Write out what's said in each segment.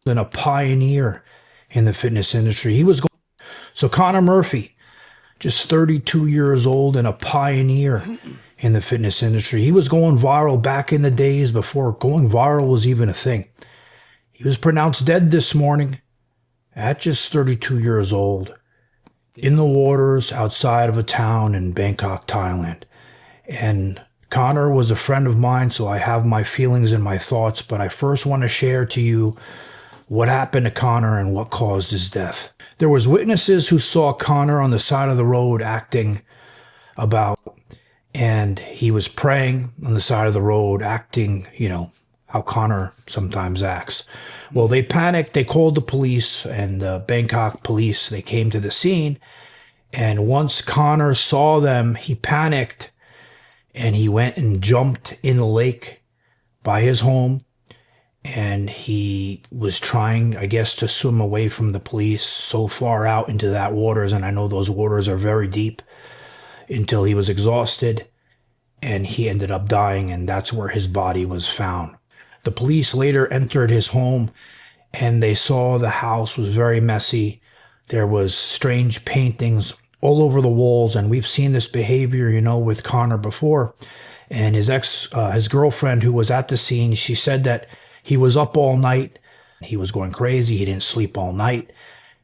and a pioneer in the fitness industry. So Connor Murphy, just 32 years old and a pioneer in the fitness industry. He was going viral back in the days before going viral was even a thing. He was pronounced dead this morning at just 32 years old in the waters outside of a town in Bangkok, Thailand. And Connor was a friend of mine, so I have my feelings and my thoughts, but I first want to share to you what happened to Connor and what caused his death. There was witnesses who saw Connor on the side of the road acting about, and he was praying on the side of the road, acting, how Connor sometimes acts. Well, they panicked. They called the police, and the Bangkok police, they came to the scene. And once Connor saw them, he panicked and he went and jumped in the lake by his home. And he was trying, I guess, to swim away from the police so far out into that waters. And I know those waters are very deep, until he was exhausted and he ended up dying. And that's where his body was found. The police later entered his home and they saw the house was very messy. There was strange paintings all over the walls. And we've seen this behavior, with Connor before. And his girlfriend who was at the scene, she said that he was up all night. He was going crazy. He didn't sleep all night.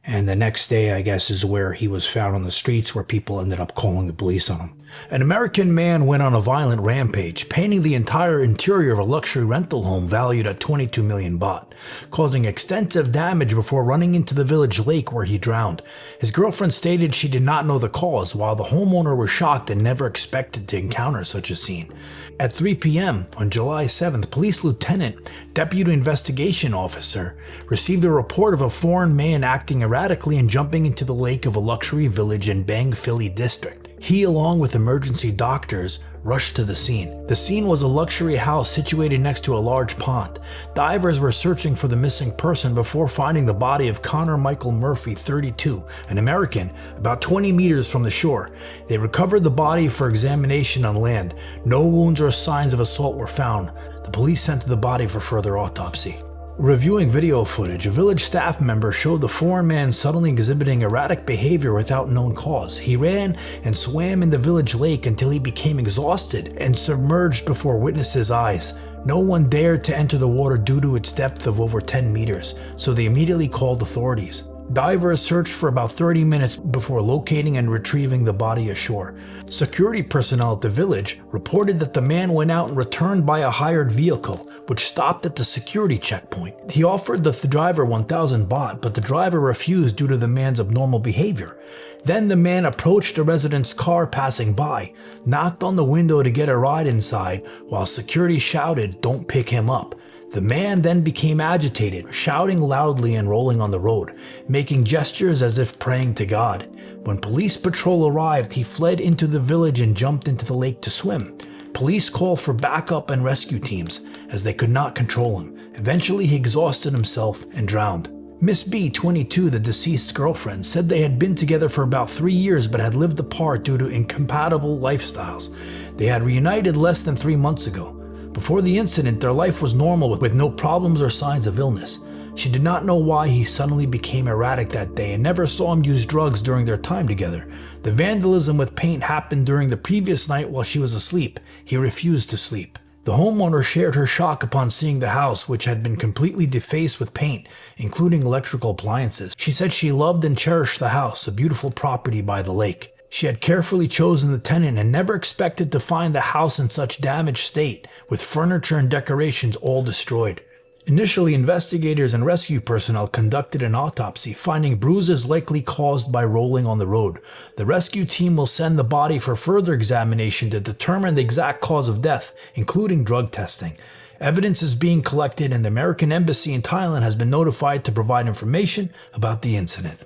And the next day, I guess, is where he was found on the streets, where people ended up calling the police on him. An American man went on a violent rampage, painting the entire interior of a luxury rental home valued at 22 million baht, causing extensive damage before running into the village lake where he drowned. His girlfriend stated she did not know the cause, while the homeowner was shocked and never expected to encounter such a scene. At 3 p.m. on July 7th, Police Lieutenant, Deputy Investigation Officer, received a report of a foreign man acting erratically and jumping into the lake of a luxury village in Bang Philly district. He, along with emergency doctors, rushed to the scene. The scene was a luxury house situated next to a large pond. Divers were searching for the missing person before finding the body of Connor Michael Murphy, 32, an American, about 20 meters from the shore. They recovered the body for examination on land. No wounds or signs of assault were found. The police sent the body for further autopsy. Reviewing video footage, a village staff member showed the foreign man suddenly exhibiting erratic behavior without known cause. He ran and swam in the village lake until he became exhausted and submerged before witnesses' eyes. No one dared to enter the water due to its depth of over 10 meters, so they immediately called authorities. Divers searched for about 30 minutes before locating and retrieving the body ashore. Security personnel at the village reported that the man went out and returned by a hired vehicle, which stopped at the security checkpoint. He offered the driver 1,000 baht, but the driver refused due to the man's abnormal behavior. Then the man approached a resident's car passing by, knocked on the window to get a ride inside, while security shouted, "Don't pick him up." The man then became agitated, shouting loudly and rolling on the road, making gestures as if praying to God. When police patrol arrived, he fled into the village and jumped into the lake to swim. Police called for backup and rescue teams, as they could not control him. Eventually, he exhausted himself and drowned. Miss B, 22, the deceased's girlfriend, said they had been together for about 3 years but had lived apart due to incompatible lifestyles. They had reunited less than 3 months ago. Before the incident, their life was normal with no problems or signs of illness. She did not know why he suddenly became erratic that day and never saw him use drugs during their time together. The vandalism with paint happened during the previous night while she was asleep. He refused to sleep. The homeowner shared her shock upon seeing the house, which had been completely defaced with paint, including electrical appliances. She said she loved and cherished the house, a beautiful property by the lake. She had carefully chosen the tenant and never expected to find the house in such damaged state, with furniture and decorations all destroyed. Initially, investigators and rescue personnel conducted an autopsy, finding bruises likely caused by rolling on the road. The rescue team will send the body for further examination to determine the exact cause of death, including drug testing. Evidence is being collected and the American Embassy in Thailand has been notified to provide information about the incident.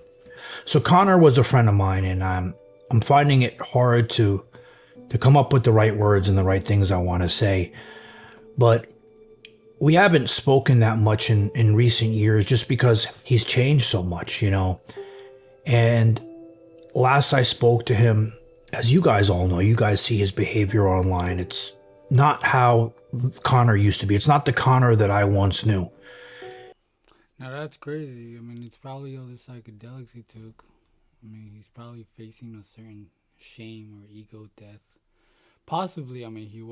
So Connor was a friend of mine, and I'm finding it hard to come up with the right words and the right things I want to say. But we haven't spoken that much in recent years just because he's changed so much, And last I spoke to him, as you guys all know, you guys see his behavior online. It's not how Connor used to be. It's not the Connor that I once knew. Now that's crazy. I mean, it's probably all the psychedelics he took. I mean, he's probably facing a certain shame or ego death. Possibly, I mean, he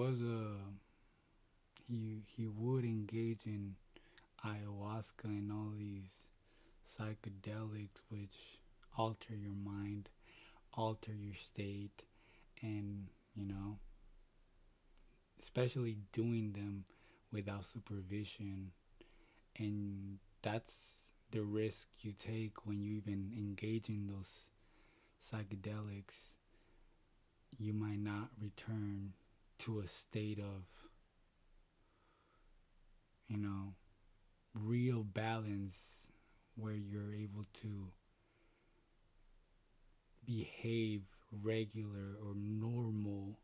would engage in ayahuasca and all these psychedelics which alter your mind, alter your state, and you know, especially doing them without supervision. And that's the risk you take when you even engage in those psychedelics. You might not return to a state of, you know, real balance where you're able to behave regular or normal.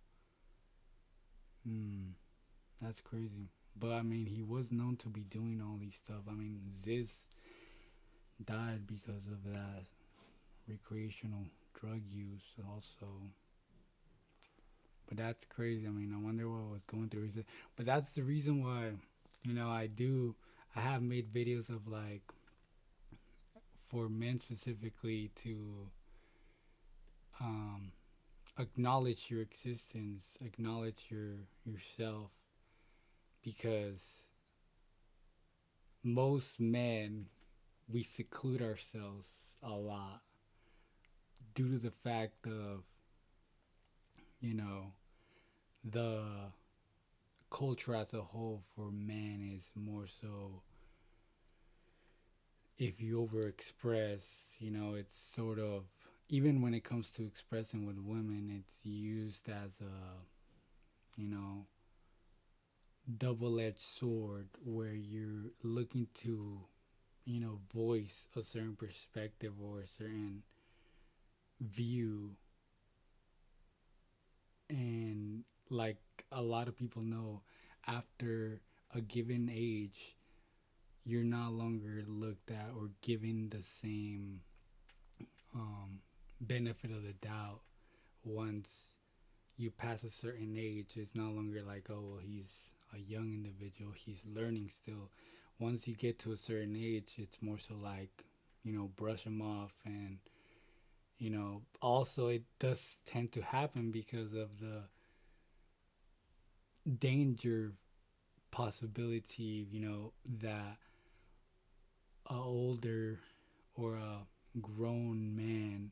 That's crazy. But I mean, he was known to be doing all these stuff. I mean, Ziz died because of that recreational drug use also. But that's crazy. I mean, I wonder what was going through his. But that's the reason why, I have made videos of like for men specifically to um, acknowledge your existence, acknowledge yourself, because most men, we seclude ourselves a lot due to the fact of, you know, the culture as a whole for men is more so, if you overexpress, it's sort of, even when it comes to expressing with women, it's used as a, double-edged sword where you're looking to, voice a certain perspective or a certain view. And like a lot of people know, after a given age, you're no longer looked at or given the same benefit of the doubt. Once you pass a certain age, it's no longer like, oh, well, he's a young individual, he's learning still. Once you get to a certain age, it's more so like, brush him off. And also it does tend to happen because of the danger possibility, that a older or a grown man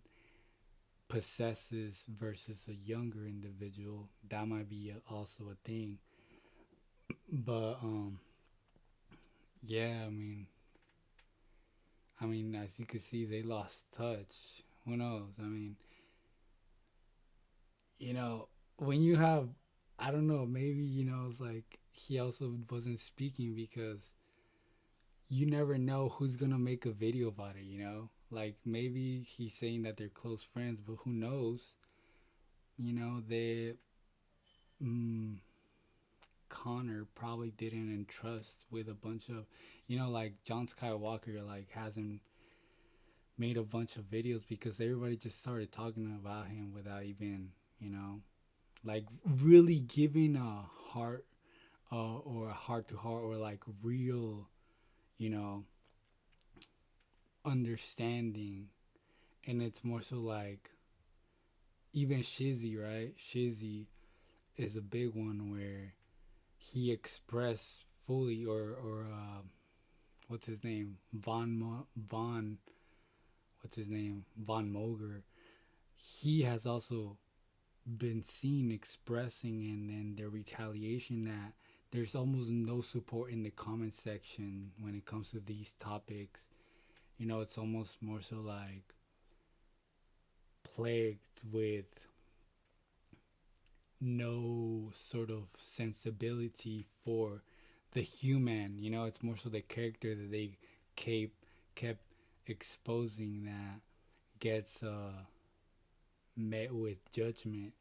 possesses versus a younger individual. That might be also a thing. But yeah, I mean, as you can see, they lost touch. Who knows? I mean, when you have, I don't know, maybe, it's like he also wasn't speaking because you never know who's gonna make a video about it. Like maybe he's saying that they're close friends, but who knows? They, mm, Connor probably didn't entrust with a bunch of, like John Skywalker, like hasn't made a bunch of videos because everybody just started talking about him without even, like really giving a heart, or a heart to heart, or like real, you know, understanding. And it's more so like even Shizzy, right? Shizzy is a big one where he expressed fully, or what's his name, Von, what's his name, Von Moger. He has also been seen expressing, and then the retaliation that there's almost no support in the comment section when it comes to these topics. It's almost more so like plagued with no sort of sensibility for the human. It's more so the character that they kept exposing that gets met with judgment,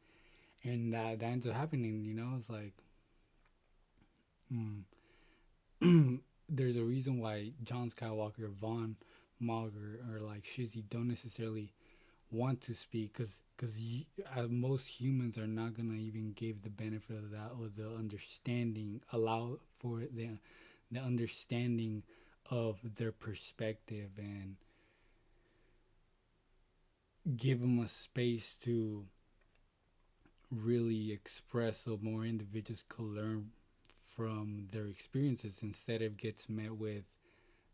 and that ends up happening. It's like, there's a reason why John Skywalker, Von Mager, or like Shizzy don't necessarily want to speak, because most humans are not gonna even give the benefit of that, or the understanding, allow for the understanding of their perspective and give them a space to really express so more individuals could learn from their experiences instead of gets met with,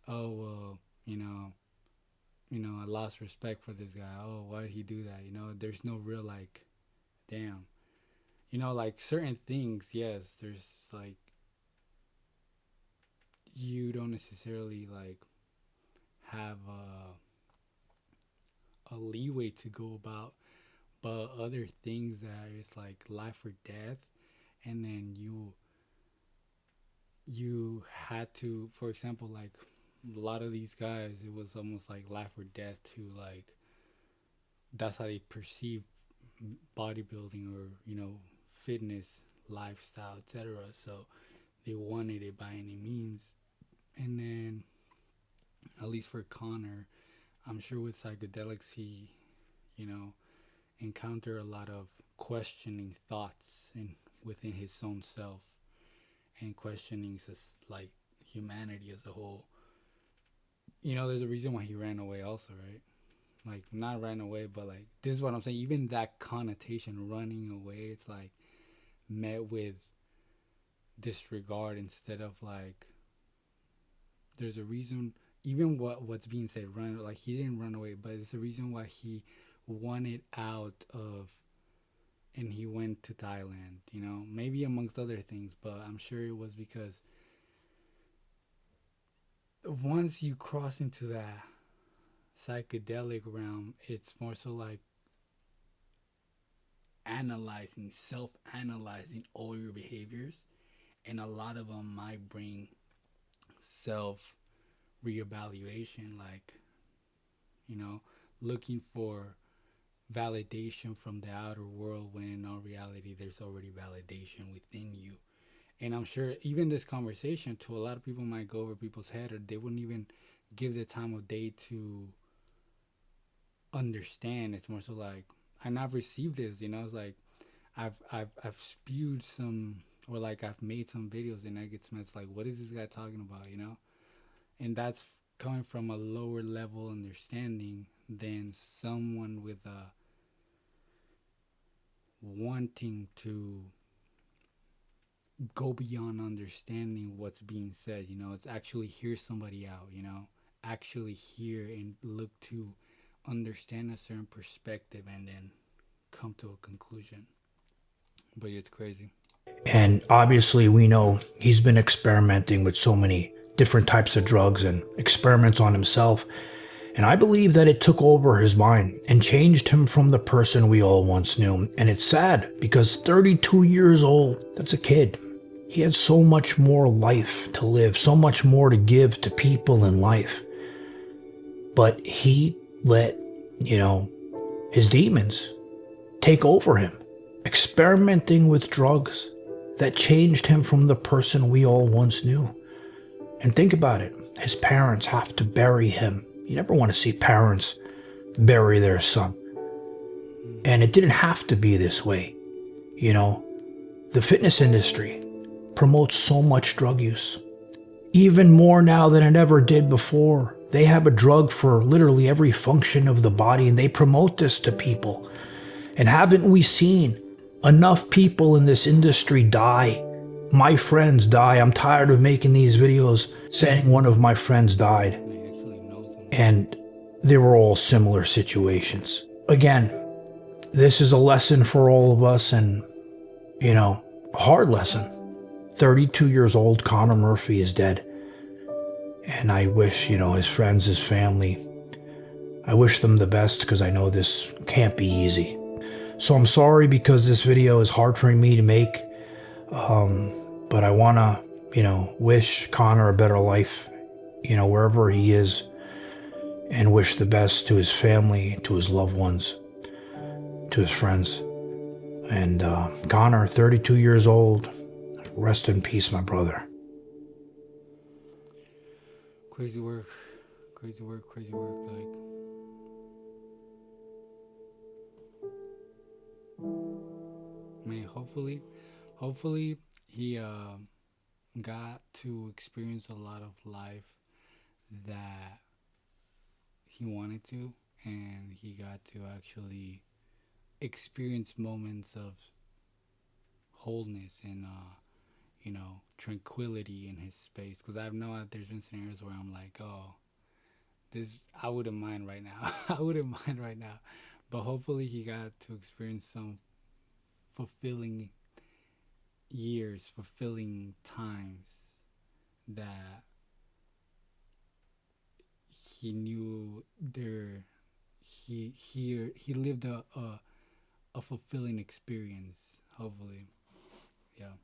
oh well, I lost respect for this guy. Oh, why did he do that? There's no real like, damn. Like certain things, yes, there's like you don't necessarily like have a leeway to go about, but other things that is like life or death, and then you had to, for example, like a lot of these guys, it was almost like life or death to like that's how they perceive bodybuilding or fitness lifestyle, etc. So they wanted it by any means. And then at least for Conor, I'm sure with psychedelics he encounter a lot of questioning thoughts and within his own self, and questioning like humanity as a whole. There's a reason why he ran away also, right? Like not ran away, but like this is what I'm saying. Even that connotation, running away, it's like met with disregard instead of like there's a reason. Even what's being said, run, like he didn't run away, but it's a reason why he wanted out of, and he went to Thailand, maybe amongst other things, but I'm sure it was because once you cross into that psychedelic realm, it's more so like self-analyzing all your behaviors, and a lot of them might bring self reevaluation, like looking for validation from the outer world, when in all reality there's already validation within you. And I'm sure even this conversation to a lot of people might go over people's head, or they wouldn't even give the time of day to understand. It's more so like, and I've received this, it's like I've spewed some, or like I've made some videos and I get smells like, what is this guy talking about, and that's coming from a lower level understanding than someone with a wanting to go beyond understanding what's being said. It's actually hear somebody out, actually hear and look to understand a certain perspective and then come to a conclusion. But it's crazy. And obviously, we know he's been experimenting with so many different types of drugs and experiments on himself. And I believe that it took over his mind and changed him from the person we all once knew. And it's sad because 32 years old, that's a kid. He had so much more life to live, so much more to give to people in life. But he let, his demons take over him, experimenting with drugs that changed him from the person we all once knew. And think about it. His parents have to bury him. You never want to see parents bury their son. And it didn't have to be this way. The fitness industry promotes so much drug use. Even more now than it ever did before. They have a drug for literally every function of the body, and they promote this to people. And haven't we seen enough people in this industry die? My friends die. I'm tired of making these videos saying one of my friends died. And they were all similar situations. Again, this is a lesson for all of us, and, a hard lesson. 32 years old, Conor Murphy is dead. And I wish, his friends, his family, I wish them the best, because I know this can't be easy. So I'm sorry because this video is hard for me to make. But I want to, wish Conor a better life, wherever he is, and wish the best to his family, to his loved ones, to his friends. And Conor, 32 years old, rest in peace, my brother. Crazy work. Like, man, hopefully he got to experience a lot of life that he wanted to, and he got to actually experience moments of wholeness and tranquility in his space. Because I know that there's been scenarios where I'm like, oh, this I wouldn't mind right now. I wouldn't mind right now. But hopefully he got to experience some fulfilling years, fulfilling times that he knew there he lived a fulfilling experience, hopefully. Yeah.